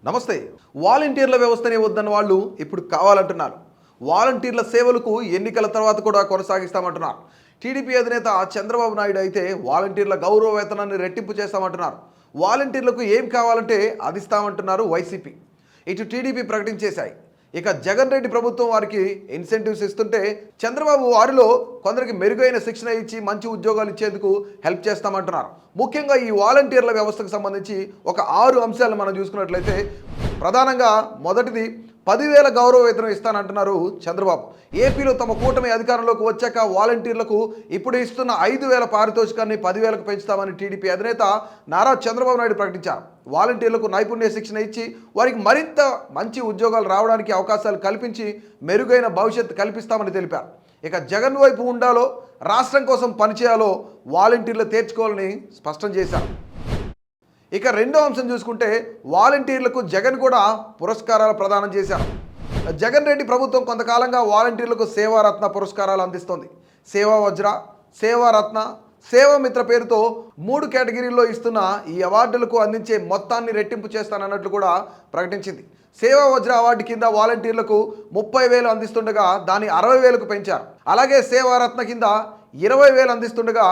నమస్తే. వాలంటీర్ల వ్యవస్థనే వద్దన్న వాళ్ళు ఇప్పుడు కావాలంటున్నారు. వాలంటీర్ల సేవలకు ఎన్నికల తర్వాత కూడా కొనసాగిస్తామంటున్నారు. టీడీపీ అధినేత చంద్రబాబు నాయుడు అయితే వాలంటీర్ల గౌరవ వేతనాన్ని రెట్టింపు చేస్తామంటున్నారు. వాలంటీర్లకు ఏం కావాలంటే అది ఇస్తామంటున్నారు వైసీపీ. ఇటు టీడీపీ ప్రకటించేశాయి. ఇక జగన్ రెడ్డి ప్రభుత్వం వారికి ఇన్సెంటివ్స్ ఇస్తుంటే చంద్రబాబు వారిలో కొందరికి మెరుగైన శిక్షణ ఇచ్చి మంచి ఉద్యోగాలు ఇచ్చేందుకు హెల్ప్ చేస్తామంటున్నారు. ముఖ్యంగా ఈ వాలంటీర్ల వ్యవస్థకు సంబంధించి ఒక 6 అంశాలను మనం చూసుకున్నట్లయితే ప్రధానంగా మొదటిది 10,000 గౌరవ వేతనం ఇస్తానంటున్నారు చంద్రబాబు. ఏపీలో తమ కూటమి అధికారంలోకి వచ్చాక వాలంటీర్లకు ఇప్పుడు ఇస్తున్న 5,000 పారితోషికాన్ని 10,000కు పెంచుతామని టీడీపీ అధినేత నారా చంద్రబాబు నాయుడు ప్రకటించారు. వాలంటీర్లకు నైపుణ్య శిక్షణ ఇచ్చి వారికి మరింత మంచి ఉద్యోగాలు రావడానికి అవకాశాలు కల్పించి మెరుగైన భవిష్యత్తు కల్పిస్తామని తెలిపారు. ఇక జగన్ వైపు ఉండాలో రాష్ట్రం కోసం పనిచేయాలో వాలంటీర్లు తేర్చుకోవాలని స్పష్టం చేశారు. ఇక రెండో అంశం చూసుకుంటే వాలంటీర్లకు జగన్ కూడా పురస్కారాలు ప్రదానం చేశారు. జగన్ రెడ్డి ప్రభుత్వం కొంతకాలంగా వాలంటీర్లకు సేవారత్న పురస్కారాలు అందిస్తోంది. సేవా వజ్ర, సేవారత్న, సేవామిత్ర పేరుతో 3 కేటగిరీల్లో ఇస్తున్న ఈ అవార్డులకు అందించే మొత్తాన్ని రెట్టింపు చేస్తానన్నట్లు కూడా ప్రకటించింది. సేవా వజ్ర అవార్డు కింద వాలంటీర్లకు 30,000 అందిస్తుండగా దాన్ని 60,000కు పెంచారు. అలాగే సేవారత్న కింద 20,000 అందిస్తుండగా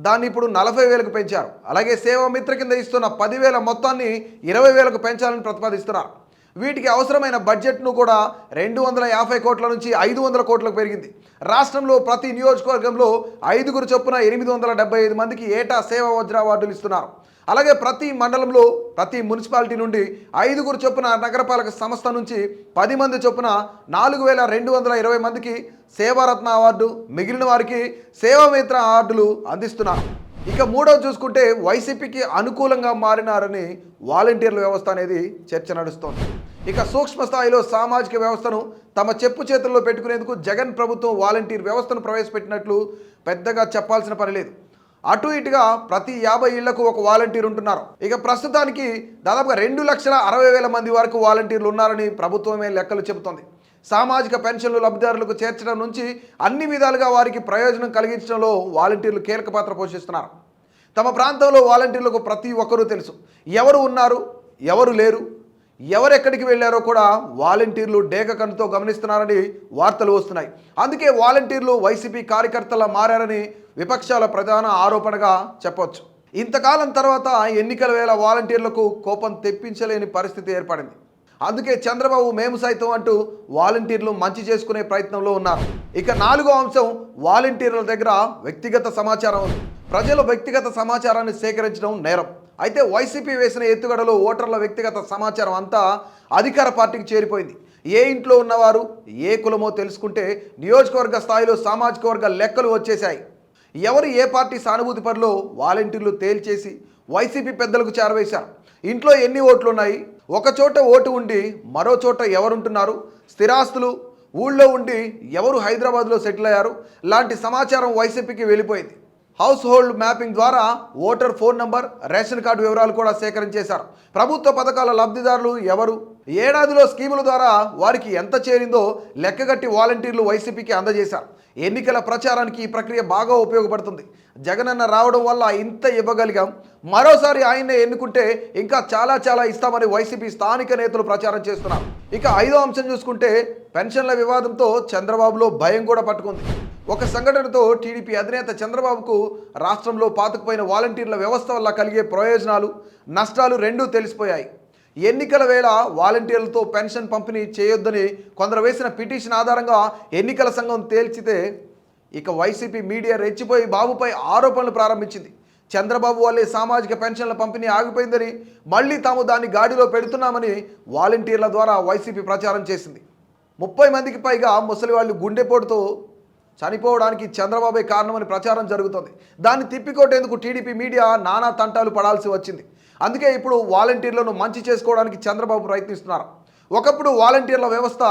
దాన్ని ఇప్పుడు 40,000కు పెంచారు. అలాగే సేవామిత్ర కింద ఇస్తున్న 10,000 మొత్తాన్ని 20,000కు పెంచాలని ప్రతిపాదిస్తున్నారు. వీటికి అవసరమైన బడ్జెట్ను కూడా 250 కోట్ల నుంచి 500 కోట్లకు పెరిగింది. రాష్ట్రంలో ప్రతి నియోజకవర్గంలో 5గురు చొప్పున 875 మందికి ఏటా సేవా వజ్ర అవార్డులు ఇస్తున్నారు. అలాగే ప్రతి మండలంలో ప్రతి మున్సిపాలిటీ నుండి 5గురు చొప్పున నగరపాలక సంస్థ నుంచి 10 మంది చొప్పున 4,220 మందికి సేవారత్న అవార్డు, మిగిలిన వారికి సేవామిత్ర అవార్డులు అందిస్తున్నారు. ఇక మూడోది చూసుకుంటే వైసీపీకి అనుకూలంగా మారినారని వాలంటీర్ల వ్యవస్థ అనేది చర్చ నడుస్తోంది. ఇక సూక్ష్మ స్థాయిలో సామాజిక వ్యవస్థను తమ చెప్పు చేతుల్లో పెట్టుకునేందుకు జగన్ ప్రభుత్వం వాలంటీర్ వ్యవస్థను ప్రవేశపెట్టినట్లు పెద్దగా చెప్పాల్సిన పని లేదు. అటు ఇటుగా ప్రతి 50 ఇళ్లకు ఒక వాలంటీర్ ఉంటున్నారు. ఇక ప్రస్తుతానికి దాదాపుగా 2,60,000 మంది వరకు వాలంటీర్లు ఉన్నారని ప్రభుత్వమే లెక్కలు చెబుతోంది. సామాజిక పెన్షన్లు లబ్ధిదారులకు చేర్చడం నుంచి అన్ని విధాలుగా వారికి ప్రయోజనం కలిగించడంలో వాలంటీర్లు కీలక పాత్ర పోషిస్తున్నారు. తమ ప్రాంతంలో వాలంటీర్లకు ప్రతి ఒక్కరూ తెలుసు. ఎవరు ఉన్నారు, ఎవరు లేరు, ఎవరెక్కడికి వెళ్ళారో కూడా వాలంటీర్లు డేగ కన్నుతో గమనిస్తున్నారని వార్తలు వస్తున్నాయి. అందుకే వాలంటీర్లు వైసీపీ కార్యకర్తలా మారారని విపక్షాల ప్రధాన ఆరోపణగా చెప్పవచ్చు. ఇంతకాలం తర్వాత ఎన్నికల వేళ వాలంటీర్లకు కోపం తెప్పించలేని పరిస్థితి ఏర్పడింది. అందుకే చంద్రబాబు మేము సైతం అంటూ వాలంటీర్లు మంచి చేసుకునే ప్రయత్నంలో ఉన్నారు. ఇక 4వ అంశం వాలంటీర్ల దగ్గర వ్యక్తిగత సమాచారం ఉంది. ప్రజల వ్యక్తిగత సమాచారాన్ని సేకరించడం నేరం. అయితే వైసీపీ వేసిన ఎత్తుగడలో ఓటర్ల వ్యక్తిగత సమాచారం అంతా అధికార పార్టీకి చేరిపోయింది. ఏ ఇంట్లో ఉన్నవారు ఏ కులమో తెలుసుకుంటే నియోజకవర్గ స్థాయిలో సామాజిక వర్గ లెక్కలు వచ్చేశాయి. ఎవరు ఏ పార్టీ సానుభూతి పనిలో వాలంటీర్లు తేల్చేసి వైసీపీ పెద్దలకు చేరవేశారు. ఇంట్లో ఎన్ని ఓట్లు ఉన్నాయి, ఒక చోట ఓటు ఉండి మరో చోట ఎవరుంటున్నారు, స్థిరాస్తులు, ఊళ్ళో ఉండి ఎవరు హైదరాబాద్లో సెటిల్ అయ్యారు లాంటి సమాచారం వైసీపీకి వెళ్ళిపోయింది. హౌస్ హోల్డ్ మ్యాపింగ్ ద్వారా voter phone number, ration card వివరాలు కూడా సేకరించేశారు. ప్రభుత్వ పథకాల లబ్ధిదారులు ఎవరు, ఏడాదిలో స్కీముల ద్వారా వారికి ఎంత చేరిందో లెక్కగట్టి వాలంటీర్లు వైసీపీకి అందజేశారు. ఎన్నికల ప్రచారానికి ఈ ప్రక్రియ బాగా ఉపయోగపడుతుంది. జగనన్న రావడం వల్ల ఇంత ఇవ్వగలిగాం, మరోసారి ఆయన్నే ఎన్నుకుంటే ఇంకా చాలా ఇస్తామని వైసీపీ స్థానిక నేతలు ప్రచారం చేస్తున్నారు. ఇక 5వ అంశం చూసుకుంటే పెన్షన్ల వివాదంతో చంద్రబాబులో భయం కూడా పట్టుకుంది. ఒక సంఘటనతో టీడీపీ అధినేత చంద్రబాబుకు రాష్ట్రంలో పాతుకుపోయిన వాలంటీర్ల వ్యవస్థ వల్ల కలిగే ప్రయోజనాలు, నష్టాలు రెండూ తెలిసిపోయాయి. ఎన్నికల వేళ వాలంటీర్లతో పెన్షన్ పంపిణీ చేయొద్దని కొందరు వేసిన పిటిషన్ ఆధారంగా ఎన్నికల సంఘం తేల్చితే ఇక వైసీపీ మీడియా రెచ్చిపోయి బాబుపై ఆరోపణలు ప్రారంభించింది. చంద్రబాబు వల్లే సామాజిక పెన్షన్ల పంపిణీ ఆగిపోయిందని, మళ్ళీ తాము దాన్ని గాడిలో పెడుతున్నామని వాలంటీర్ల ద్వారా వైసీపీ ప్రచారం చేసింది. 30 మందికి పైగా ముసలి వాళ్ళు గుండెపోటుతో చనిపోవడానికి చంద్రబాబే కారణమని ప్రచారం జరుగుతోంది. దాన్ని తిప్పికొట్టేందుకు టీడీపీ మీడియా నానా తంటాలు పడాల్సి వచ్చింది. అందుకే ఇప్పుడు వాలంటీర్లను మంచి చేసుకోవడానికి చంద్రబాబు ప్రయత్నిస్తున్నారు. ఒకప్పుడు వాలంటీర్ల వ్యవస్థ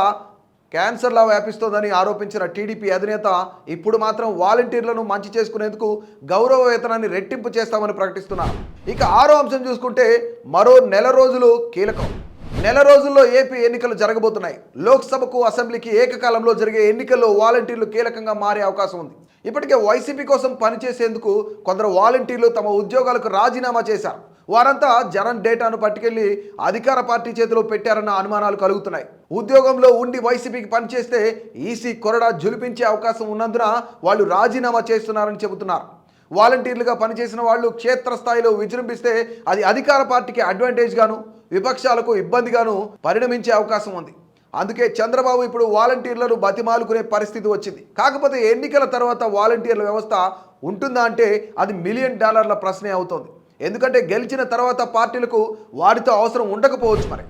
క్యాన్సర్లా వ్యాపిస్తోందని ఆరోపించిన టీడీపీ అధినేత ఇప్పుడు మాత్రం వాలంటీర్లను మంచి చేసుకునేందుకు గౌరవ వేతనాన్ని రెట్టింపు చేస్తామని ప్రకటిస్తున్నారు. ఇక 6వ అంశం చూసుకుంటే మరో నెల రోజులు కీలకం. నెల రోజుల్లో ఏపీ ఎన్నికలు జరగబోతున్నాయి. లోక్సభకు, అసెంబ్లీకి ఏకకాలంలో జరిగే ఎన్నికల్లో వాలంటీర్లు కీలకంగా మారే అవకాశం ఉంది. ఇప్పటికే వైసీపీ కోసం పనిచేసేందుకు కొందరు వాలంటీర్లు తమ ఉద్యోగాలకు రాజీనామా చేశారు. వారంతా జనం డేటాను పట్టుకెళ్లి అధికార పార్టీ చేతిలో పెట్టారన్న అనుమానాలు కలుగుతున్నాయి. ఉద్యోగంలో ఉండి వైసీపీకి పనిచేస్తే ఈసీ కొరడా జులిపించే అవకాశం ఉన్నందున వాళ్ళు రాజీనామా చేస్తున్నారని చెబుతున్నారు. వాలంటీర్లుగా పనిచేసిన వాళ్ళు క్షేత్రస్థాయిలో విజృంభిస్తే అది అధికార పార్టీకి అడ్వాంటేజ్ గాను, విపక్షాలకు ఇబ్బందిగాను పరిణమించే అవకాశం ఉంది. అందుకే చంద్రబాబు ఇప్పుడు వాలంటీర్లను బతిమాలుకునే పరిస్థితి వచ్చింది. కాకపోతే ఎన్నికల తర్వాత వాలంటీర్ల వ్యవస్థ ఉంటుందా అంటే అది $1 మిలియన్ ప్రశ్నే అవుతోంది. ఎందుకంటే గెలిచిన తర్వాత పార్టీలకు వారితో అవసరం ఉండకపోవచ్చు మరి.